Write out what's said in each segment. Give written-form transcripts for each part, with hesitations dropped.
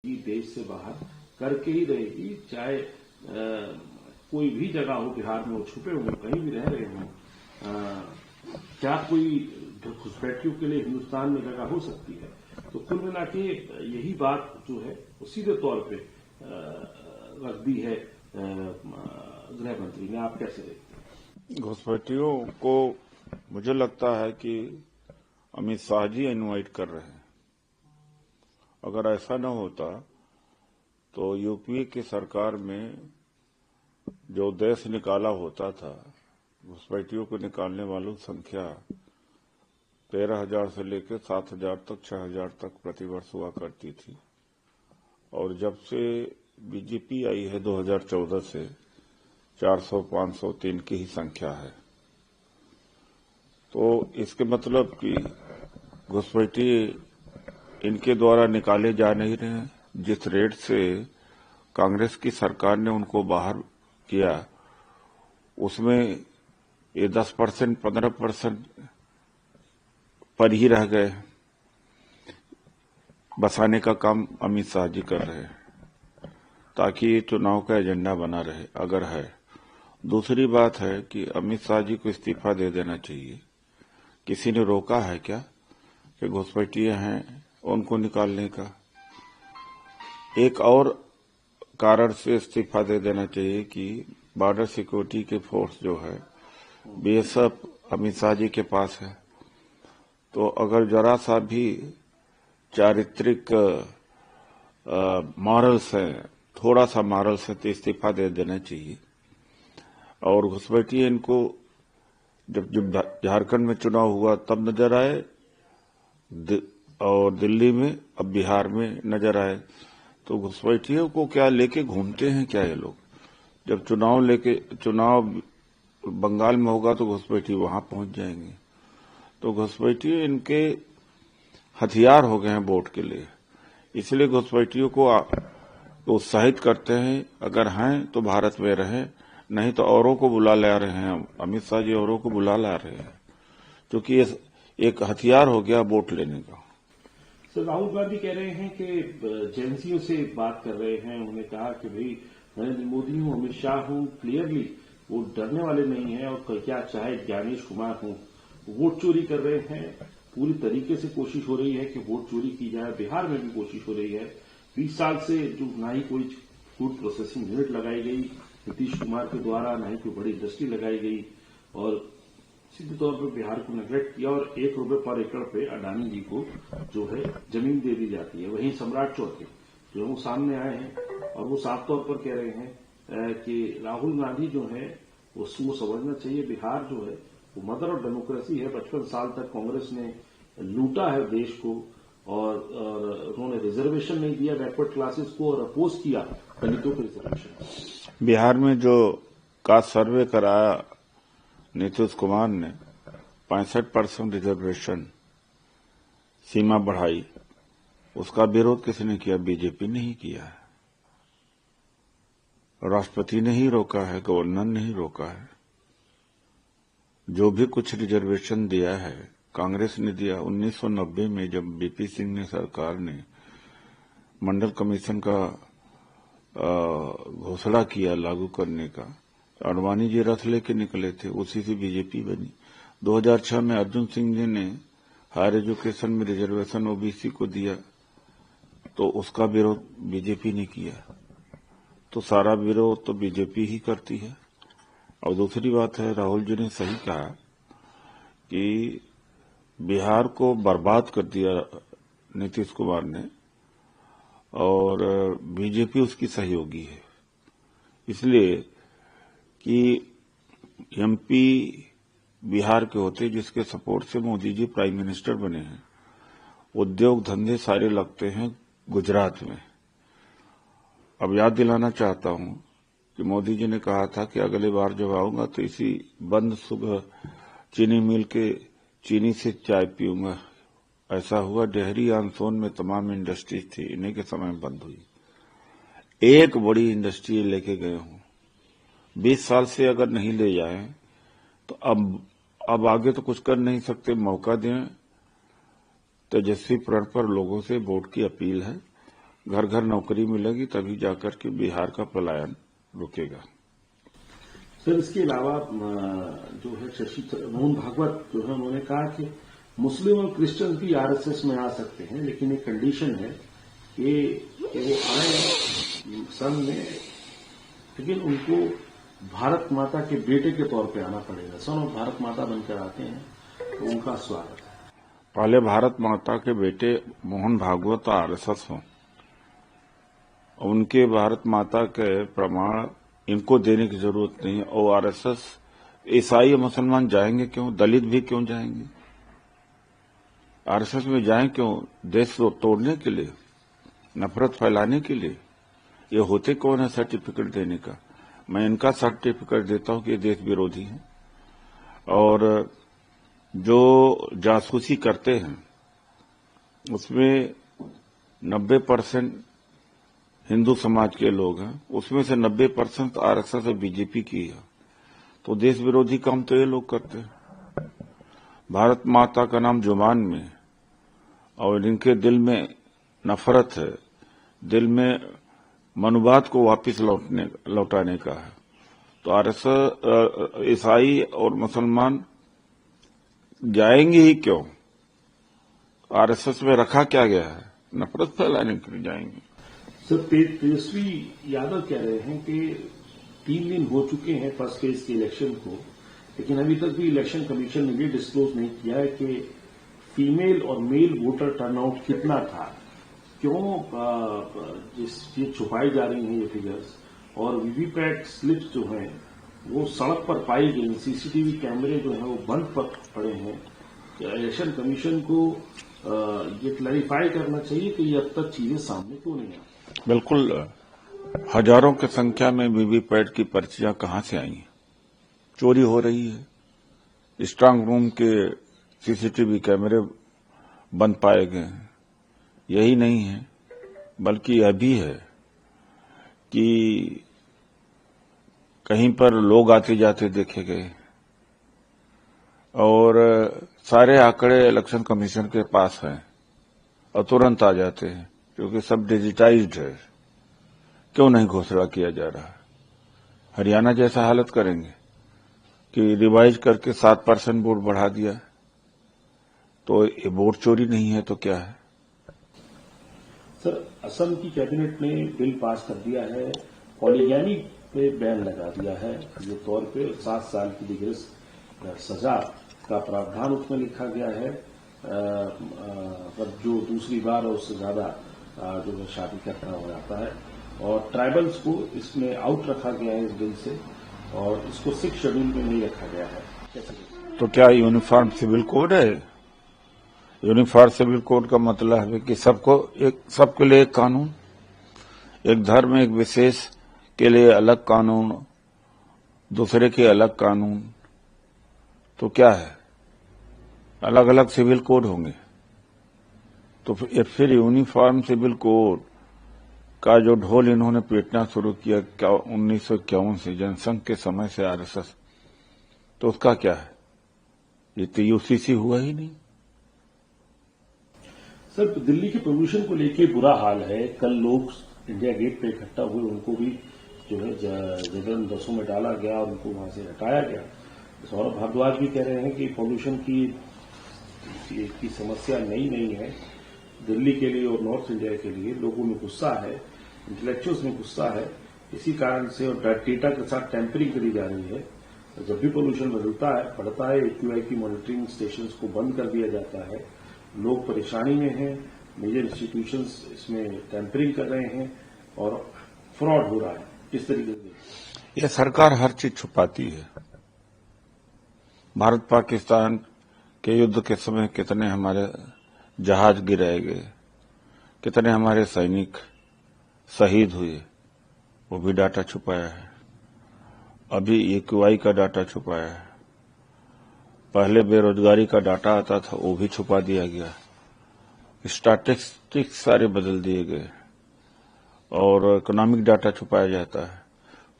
देश से बाहर करके ही रहेगी, चाहे कोई भी जगह हो बिहार में, वो छुपे हों, कहीं भी रह रहे हों। क्या कोई घुसपैठियों के लिए हिंदुस्तान में जगह हो सकती है? तो कुल मिला के यही बात जो है वो सीधे तौर पे रख दी है गृह मंत्री ने। आप कैसे देखते हैं? घुसपैठियों को मुझे लगता है कि अमित शाह जी इनवाइट कर रहे हैं। अगर ऐसा न होता तो यूपीए की सरकार में जो देश निकाला होता था, घुसपैठियों को निकालने वालों की संख्या 13,000 से लेकर 7,000 तक, 6,000 तक प्रतिवर्ष हुआ करती थी। और जब से बीजेपी आई है 2014 से 400, 500, 3 की ही संख्या है। तो इसके मतलब कि घुसपैठी इनके द्वारा निकाले जा नहीं रहे हैं। जिस रेट से कांग्रेस की सरकार ने उनको बाहर किया, उसमें ये 10%, 15% पर ही रह गए। बसाने का काम अमित शाह जी कर रहे हैं ताकि चुनाव का एजेंडा बना रहे, अगर है। दूसरी बात है कि अमित शाह जी को इस्तीफा दे देना चाहिए। किसी ने रोका है क्या कि घुसपैठिए हैं उनको निकालने का? एक और कारण से इस्तीफा दे देना चाहिए कि बॉर्डर सिक्योरिटी के फोर्स जो है, बीएसएफ अमित शाह जी के पास है। तो अगर जरा सा भी चारित्रिक मॉरल्स है, थोड़ा सा मॉरल्स है, तो इस्तीफा दे देना चाहिए। और घुसपैठिए इनको जब झारखंड में चुनाव हुआ तब नजर आए, और दिल्ली में, अब बिहार में नजर आए। तो घुसपैठियों को क्या लेके घूमते हैं क्या ये लोग? जब चुनाव बंगाल में होगा तो घुसपैठी वहां पहुंच जाएंगे। तो घुसपैठी इनके हथियार हो गए हैं वोट के लिए। इसलिए घुसपैठियों को उत्साहित करते हैं, अगर हैं तो भारत में रहें, नहीं तो औरों को बुला ला रहे हैं। अमित शाह जी औरों को बुला ला रहे हैं, क्योंकि ये एक हथियार हो गया वोट लेने का। सर, राहुल गांधी कह रहे हैं कि एजेंसियों से बात कर रहे हैं। उन्होंने कहा कि भाई नरेंद्र मोदी हूं, अमित शाह हूं, क्लियरली वो डरने वाले नहीं है। और क्या चाहे ज्ञानेश कुमार हूं, वोट चोरी कर रहे हैं। पूरी तरीके से कोशिश हो रही है कि वोट चोरी की जाए। बिहार में भी कोशिश हो रही है। 20 साल से जो ना ही कोई फूड प्रोसेसिंग यूनिट लगाई गई नीतीश कुमार के द्वारा, ना ही कोई बड़ी इंडस्ट्री लगाई गई, और सीधे तौर पर बिहार को नेग्लेक्ट किया। और ₹1 पर एकड़ पे अडानी जी को जो है जमीन दे दी जाती है। वहीं सम्राट चौधरी जो वो सामने आए हैं और वो साफ तौर पर कह रहे हैं कि राहुल गांधी जो है वो समझना चाहिए, बिहार जो है वो मदर ऑफ डेमोक्रेसी है। 55 साल तक कांग्रेस ने लूटा है देश को, और उन्होंने रिजर्वेशन नहीं दिया बैकवर्ड क्लासेस को, और अपोज किया दलितों को रिजर्वेशन। बिहार में जो कास्ट सर्वे कराया नीतीश कुमार ने, 65% रिजर्वेशन सीमा बढ़ाई, उसका विरोध किसने किया? बीजेपी ने ही किया है। राष्ट्रपति ने ही रोका है, गवर्नर ने ही रोका है। जो भी कुछ रिजर्वेशन दिया है कांग्रेस ने दिया। 1990 में जब बीपी सिंह ने सरकार ने मंडल कमीशन का घोषणा किया लागू करने का, अडवाणी जी रथ लेके निकले थे, उसी से बीजेपी बनी। 2006 में अर्जुन सिंह जी ने हायर एजुकेशन में रिजर्वेशन ओबीसी को दिया, तो उसका विरोध बीजेपी ने किया। तो सारा विरोध तो बीजेपी ही करती है। और दूसरी बात है, राहुल जी ने सही कहा कि बिहार को बर्बाद कर दिया नीतीश कुमार ने, और बीजेपी उसकी सहयोगी है। इसलिए कि एमपी बिहार के होते जिसके सपोर्ट से मोदी जी प्राइम मिनिस्टर बने हैं, उद्योग धंधे सारे लगते हैं गुजरात में। अब याद दिलाना चाहता हूं कि मोदी जी ने कहा था कि अगली बार जब आऊंगा तो इसी बंद सुबह चीनी मिल के चीनी से चाय पीऊंगा। ऐसा हुआ। डेहरी आनसोन में तमाम इंडस्ट्रीज थी, इन्हीं के समय बंद हुई। एक बड़ी इंडस्ट्री लेके गए हूं। 20 साल से अगर नहीं ले जाए तो अब आगे तो कुछ कर नहीं सकते। मौका दें। तेजस्वी प्रण पर लोगों से वोट की अपील है। घर घर नौकरी मिलेगी, तभी जाकर के बिहार का पलायन रुकेगा। सर, इसके अलावा जो है शशि मोहन भागवत जो है उन्होंने कहा कि मुस्लिम और क्रिश्चियन भी आरएसएस में आ सकते हैं, लेकिन एक कंडीशन है कि वो आए सन में, लेकिन उनको भारत माता के बेटे के तौर पे आना पड़ेगा। सन और भारत माता बनकर आते हैं तो उनका स्वागत है। पहले भारत माता के बेटे मोहन भागवत आरएसएस हों, उनके भारत माता के प्रमाण इनको देने की जरूरत नहीं है। और आरएसएस ईसाई और मुसलमान जाएंगे क्यों? दलित भी क्यों जाएंगे? आरएसएस में जाएं क्यों? देश को तोड़ने के लिए, नफरत फैलाने के लिए? ये होते कौन है सर्टिफिकेट देने का? मैं इनका सर्टिफिकेट देता हूं कि देश विरोधी है और जो जासूसी करते हैं उसमें 90% हिंदू समाज के लोग हैं, उसमें से 90% आरएसएस और बीजेपी की है। तो देश विरोधी काम तो ये लोग करते हैं। भारत माता का नाम जुबान में और इनके दिल में नफरत है, दिल में मनुवाद को वापस लौटाने का है। तो आरएसएस ईसाई और मुसलमान जाएंगे ही क्यों? आरएसएस में रखा क्या गया है? नफरत फैलाने के लिए जाएंगे। सर, तेजस्वी यादव कह रहे हैं कि 3 दिन हो चुके हैं फर्स्ट फेज के इलेक्शन को, लेकिन अभी तक भी इलेक्शन कमीशन ने भी डिस्क्लोज नहीं किया है कि फीमेल और मेल वोटर टर्नआउट कितना था। क्यों ये छुपाई जा रही हैं ये फिगर्स? और वीवीपैट स्लिप्स जो हैं वो सड़क पर पाई गई, सीसीटीवी कैमरे जो हैं वो बंद पड़े हैं। इलेक्शन कमीशन को ये क्लैरिफाई करना चाहिए कि ये अब तक चीजें सामने क्यों नहीं आई। बिल्कुल, हजारों की संख्या में वीवीपैट की पर्चियां कहां से आई हैं? चोरी हो रही है। स्ट्रांग रूम के सीसीटीवी कैमरे बंद पाए गए हैं। यही नहीं है, बल्कि यह भी है कि कहीं पर लोग आते जाते देखे गए और सारे आंकड़े इलेक्शन कमीशन के पास हैं और तुरंत आ जाते हैं, क्योंकि सब डिजिटाइज्ड है। क्यों नहीं घोषणा किया जा रहा? हरियाणा जैसा हालत करेंगे कि रिवाइज करके 7% वोट बढ़ा दिया, तो ये वोट चोरी नहीं है तो क्या है? सर, असम की कैबिनेट ने बिल पास कर दिया है, पॉलीगैमी पे बैन लगा दिया है, जो तौर पे 7 साल की रिगरस सजा का प्रावधान उसमें लिखा गया है। पर जो दूसरी बार और उससे ज्यादा जो है शादी करना हो जाता है, और ट्राइबल्स को इसमें आउट रखा गया है इस बिल से, और इसको 6 शेड्यूल में नहीं रखा गया है। तो क्या यूनिफॉर्म सिविल कोड है? यूनिफॉर्म सिविल कोड का मतलब है कि सबके लिए एक कानून, एक धर्म, एक विशेष के लिए अलग कानून, दूसरे के अलग कानून। तो क्या है? अलग अलग सिविल कोड होंगे। तो फिर यूनिफॉर्म सिविल कोड का जो ढोल इन्होंने पीटना शुरू किया 1951 से, जनसंघ के समय से आरएसएस, तो उसका क्या है? ये तो यूसीसी हुआ ही नहीं। सर, दिल्ली के प्रदूषण को लेके बुरा हाल है। कल लोग इंडिया गेट पे इकट्ठा हुए, उनको भी जो है जगन बसों में डाला गया और उनको वहां से हटाया गया। सौरभ भारद्वाज भी कह रहे हैं कि पॉल्यूशन की समस्या नई नहीं है दिल्ली के लिए और नॉर्थ इंडिया के लिए। लोगों में गुस्सा है, इंटेलेक्चुअल्स में गुस्सा है, इसी कारण से और डेटा के साथ टैंपरिंग करी जा रही है। जब भी पॉल्यूशन बढ़ता है एक्यूआई की मॉनिटरिंग स्टेशन को बंद कर दिया जाता है। लोग परेशानी में हैं, मेजर इंस्टीट्यूशंस इसमें टैंपरिंग कर रहे हैं और फ्रॉड हो रहा है। किस तरीके से यह सरकार हर चीज छुपाती है। भारत पाकिस्तान के युद्ध के समय कितने हमारे जहाज गिराए गए, कितने हमारे सैनिक शहीद हुए, वो भी डाटा छुपाया है। अभी एक्यूआई का डाटा छुपाया है। पहले बेरोजगारी का डाटा आता था, वो भी छुपा दिया गया। स्टैटिस्टिक्स सारे बदल दिए गए और इकोनॉमिक डाटा छुपाया जाता है।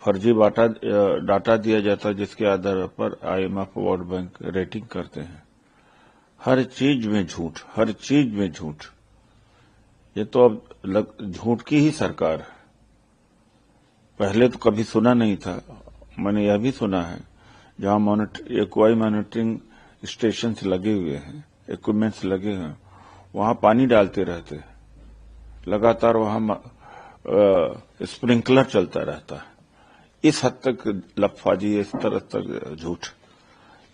फर्जी डाटा दिया जाता है, जिसके आधार पर आईएमएफ, वर्ल्ड बैंक रेटिंग करते हैं। हर चीज में झूठ, हर चीज में झूठ। ये तो अब झूठ की ही सरकार है। पहले तो कभी सुना नहीं था। मैंने यह भी सुना है जहां एक्वाई मॉनिटरिंग स्टेशन लगे हुए हैं, इक्विपमेंट्स लगे हुए हैं, वहां पानी डालते रहते हैं, लगातार वहां स्प्रिंकलर चलता रहता है। इस हद तक लफाजी, इस तरह तक झूठ।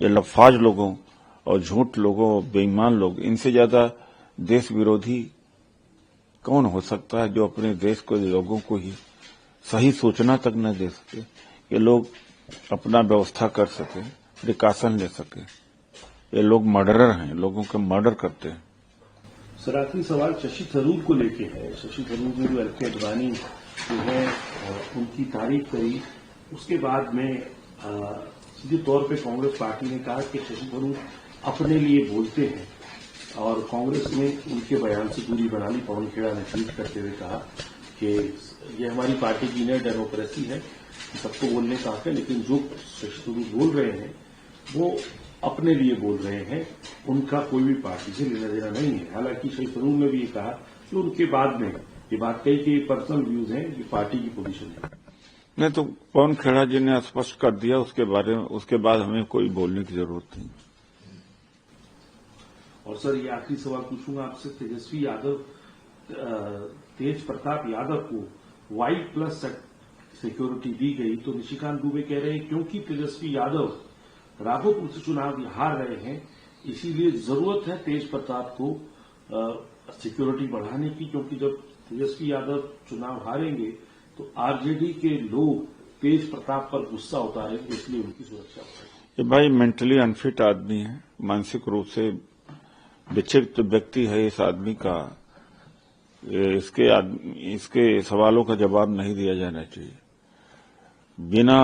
ये लफाज लोगों और झूठ लोगों, बेईमान लोग, इनसे ज्यादा देश विरोधी कौन हो सकता है जो अपने देश को, लोगों को ही सही सूचना तक न दे सके कि लोग अपना व्यवस्था कर सके, प्रिकॉशन ले सके। ये लोग मर्डरर हैं, लोगों के मर्डर करते हैं। सर, आखिरी सवाल शशि थरूर को लेके है। शशि थरूर ने जो एल.के. अडवाणी जो है उनकी तारीफ करी, उसके बाद में सीधे तौर पे कांग्रेस पार्टी ने कहा कि शशि थरूर अपने लिए बोलते हैं और कांग्रेस ने उनके बयान से दूरी बना ली। पवन खेड़ा ने ट्वीट करते हुए कहा कि ये हमारी पार्टी की इनर डेमोक्रेसी है, सबको बोलने का हक है, लेकिन जो शशि थरूर बोल रहे हैं वो अपने लिए बोल रहे हैं, उनका कोई भी पार्टी से लेना देना नहीं है। हालांकि शशि थरूर ने भी ये कहा कि उनके बाद में ये बात कही कि पर्सनल व्यूज हैं, ये पार्टी की पोजीशन है। नहीं तो पवन खेड़ा जी ने स्पष्ट कर दिया उसके बारे में, उसके बाद हमें कोई बोलने की जरूरत नहीं। और सर, ये आखिरी सवाल पूछूंगा आपसे। तेजस्वी यादव, तेज प्रताप यादव को वाइट प्लस सिक्योरिटी दी गई, तो निशिकांत दुबे कह रहे हैं क्योंकि तेजस्वी यादव राघोपुर से चुनाव हार रहे हैं, इसीलिए जरूरत है तेज प्रताप को सिक्योरिटी बढ़ाने की, क्योंकि जब तेजस्वी यादव चुनाव हारेंगे तो आरजेडी के लोग तेज प्रताप पर गुस्सा उतारेंगे, इसलिए उनकी सुरक्षा होगी। ये भाई मेंटली अनफिट आदमी है, मानसिक रूप से विक्षिप्त व्यक्ति है इस आदमी का। इसके सवालों का जवाब नहीं दिया जाना चाहिए। बिना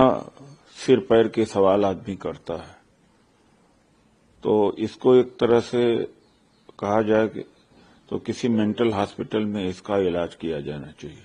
सिर पैर के सवाल आदमी करता है, तो इसको एक तरह से कहा जाए कि तो किसी मेंटल हॉस्पिटल में इसका इलाज किया जाना चाहिए।